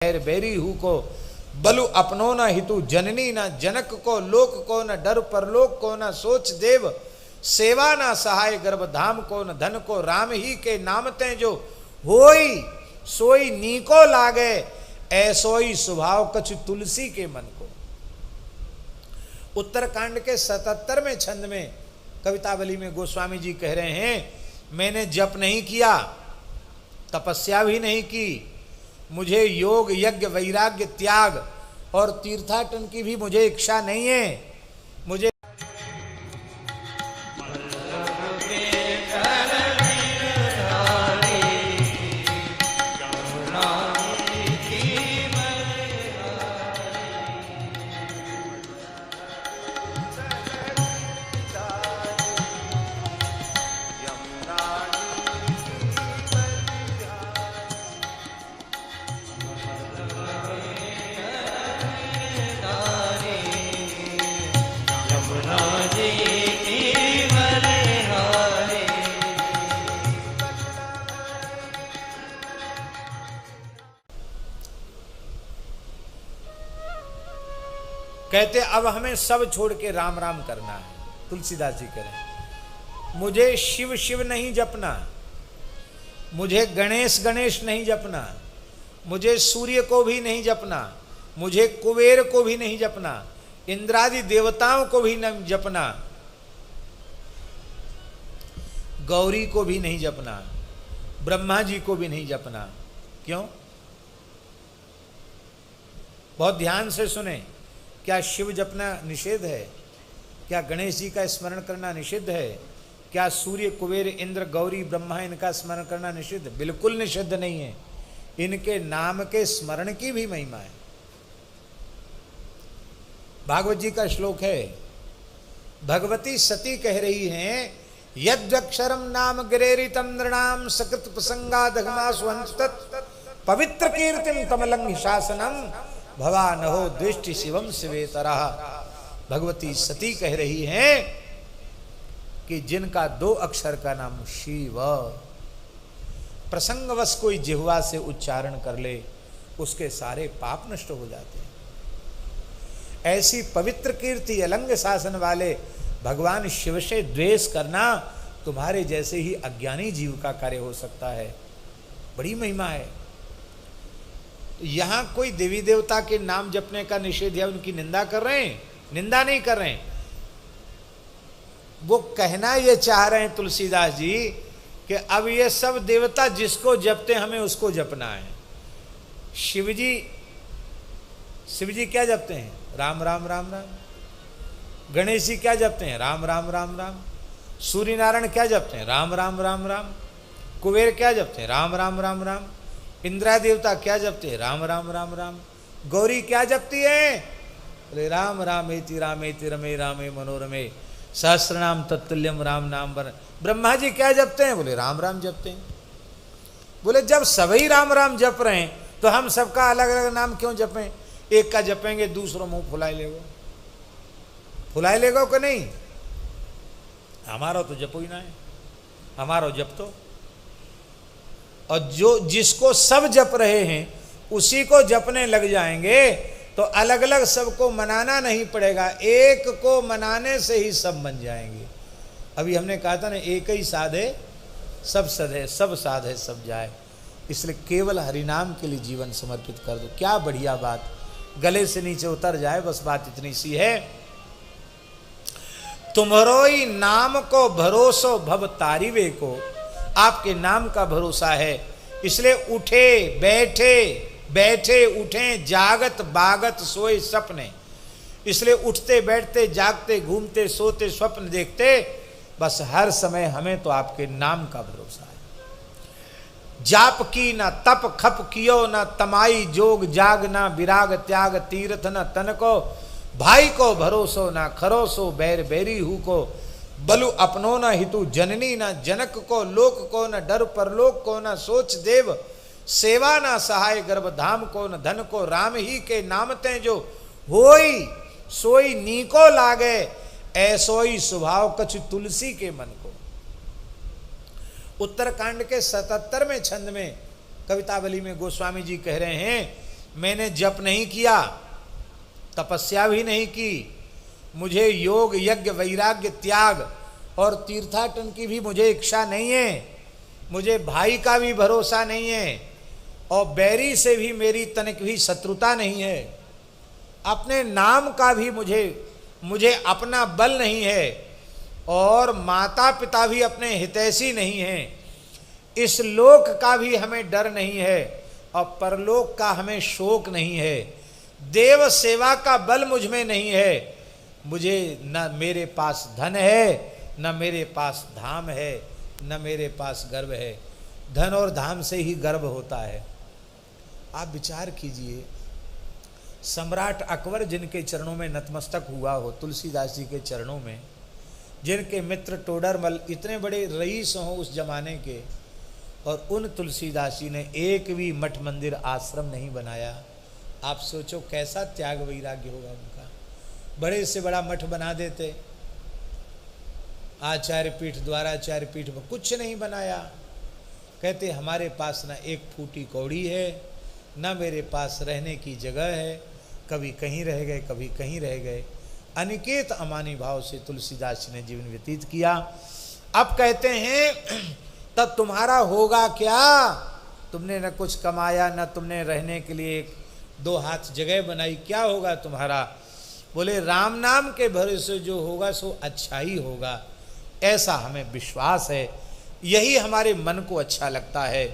Berry who co बलु अपनो न हितु जननी न जनक को लोक को न डर परलोक को न सोच देव सेवा न सहाय गर्भ धाम को न धन को राम ही के नामते जो होई सोई नीको लागे ऐसोई स्वभाव कछु तुलसी के मन को। उत्तरकांड के 77वें छंद में कवितावली में गोस्वामी जी कह रहे हैं, मैंने जप नहीं किया, तपस्या भी नहीं की, मुझे योग यज्ञ वैराग्य त्याग और तीर्थाटन की भी मुझे इच्छा नहीं है। मुझे कहते अब हमें सब छोड़ के राम राम करना है। तुलसीदास जी करें, मुझे शिव शिव नहीं जपना, मुझे गणेश गणेश नहीं जपना, मुझे सूर्य को भी नहीं जपना, मुझे कुबेर को भी नहीं जपना, इंद्रादि देवताओं को भी नहीं जपना, गौरी को भी नहीं जपना, ब्रह्मा जी को भी नहीं जपना। क्यों? बहुत ध्यान से सुने। क्या शिव जपना निषेध है? क्या गणेश जी का स्मरण करना निषिद्ध है? क्या सूर्य कुबेर इंद्र गौरी ब्रह्मा इनका स्मरण करना निषिद्ध? बिल्कुल निषिद्ध नहीं है। इनके नाम के स्मरण की भी महिमा है। भागवत जी का श्लोक है, भगवती सती कह रही हैं, यद्यक्षरम नाम गिरेरितम नृणाम सकृत प्रसंगादघमासुहंसतत् पवित्र कीर्तिम तमलंघ शासनम भवा नहो दृष्टि शिवम शिवेतरः। भगवती सती कह रही हैं कि जिनका 2 अक्षर का नाम शिव, प्रसंगवश कोई जिह्वा से उच्चारण कर ले उसके सारे पाप नष्ट हो जाते हैं। ऐसी पवित्र कीर्ति अलंग शासन वाले भगवान शिव से द्वेष करना तुम्हारे जैसे ही अज्ञानी जीव का कार्य हो सकता है। बड़ी महिमा है। यहां कोई देवी देवता के नाम जपने का निषेध है, उनकी निंदा कर रहे हैं? निंदा नहीं कर रहे हैं। वो कहना ये चाह रहे हैं तुलसीदास जी कि अब ये सब देवता जिसको जपते हमें उसको जपना है। शिवजी क्या जपते हैं? राम राम राम राम। गणेश जी क्या जपते हैं? राम राम राम राम। सूर्य नारायण क्या जपते हैं? राम राम राम राम। कुबेर क्या जपते हैं? राम राम राम राम। इंद्रा देवता क्या जपते हैं? राम राम राम राम। गौरी क्या जपती है? बोले राम रामेति रामेति रमे रामे मनोरमे सहस्रनाम तत्तुल्यम राम नाम वर। ब्रह्मा जी क्या जपते हैं? बोले राम राम जपते हैं। बोले जब सभी राम राम जप रहे हैं तो हम सबका अलग अलग नाम क्यों जपें? एक का जपेंगे दूसरों मुंह फुलाए लेगो कि नहीं? हमारा तो जपो ही ना है, हमारा जप तो। और जो जिसको सब जप रहे हैं उसी को जपने लग जाएंगे तो अलग अलग सबको मनाना नहीं पड़ेगा, एक को मनाने से ही सब बन जाएंगे। अभी हमने कहा था ना, एक ही साधे सब सधे, सब साधे सब जाए। इसलिए केवल हरिनाम के लिए जीवन समर्पित कर दो। क्या बढ़िया बात, गले से नीचे उतर जाए, बस बात इतनी सी है। तुम्हारो ही नाम को भरोसो भव तारिवे को, आपके नाम का भरोसा है, इसलिए उठे बैठे उठे जागत बागत सोए सपने। इसलिए उठते बैठते जागते घूमते सोते स्वप्न देखते, बस हर समय हमें तो आपके नाम का भरोसा है। जाप की न तप खप कियो न तमाई जोग जाग न विराग त्याग तीर्थ न तन को, भाई को भरोसो न खरोसो बैर बैरी हु को, बलु अपनो न हितु जननी न जनक को लोक को न डर परलोक को न सोच देव सेवा न सहाय गर्भ धाम को न धन को राम ही के नामते जो होई सोई नीको लागे ऐसोई स्वभाव कछु तुलसी के मन को। उत्तरकांड के 77वें छंद में कवितावली में गोस्वामी जी कह रहे हैं, मैंने जप नहीं किया, तपस्या भी नहीं की, मुझे योग यज्ञ वैराग्य त्याग और तीर्थाटन की भी मुझे इच्छा नहीं है, मुझे भाई का भी भरोसा नहीं है और बैरी से भी मेरी तनिक भी शत्रुता नहीं है, अपने नाम का भी मुझे अपना बल नहीं है और माता पिता भी अपने हितैषी नहीं हैं, इस लोक का भी हमें डर नहीं है और परलोक का हमें शोक नहीं है, देव सेवा का बल मुझ में नहीं है, मुझे न मेरे पास धन है, न मेरे पास धाम है, न मेरे पास गर्व है। धन और धाम से ही गर्व होता है। आप विचार कीजिए, सम्राट अकबर जिनके चरणों में नतमस्तक हुआ हो, तुलसीदास जी के चरणों में, जिनके मित्र टोडरमल इतने बड़े रईस हों उस जमाने के, और उन तुलसीदास जी ने एक भी मठ मंदिर आश्रम नहीं बनाया। आप सोचो कैसा त्याग वैराग्य होगा उनका। बड़े से बड़ा मठ बना देते, आचार्य पीठ द्वाराचार्य पीठ में कुछ नहीं बनाया। कहते हमारे पास ना एक फूटी कौड़ी है, ना मेरे पास रहने की जगह है, कभी कहीं रह गए, कभी कहीं रह गए। अनिकेत अमानी भाव से तुलसीदास जी ने जीवन व्यतीत किया। अब कहते हैं तब तुम्हारा होगा क्या, तुमने न कुछ कमाया, न तुमने रहने के लिए एक दो हाथ जगह बनाई, क्या होगा तुम्हारा। बोले राम नाम के भरोसे जो होगा सो अच्छा ही होगा, ऐसा हमें विश्वास है, यही हमारे मन को अच्छा लगता है।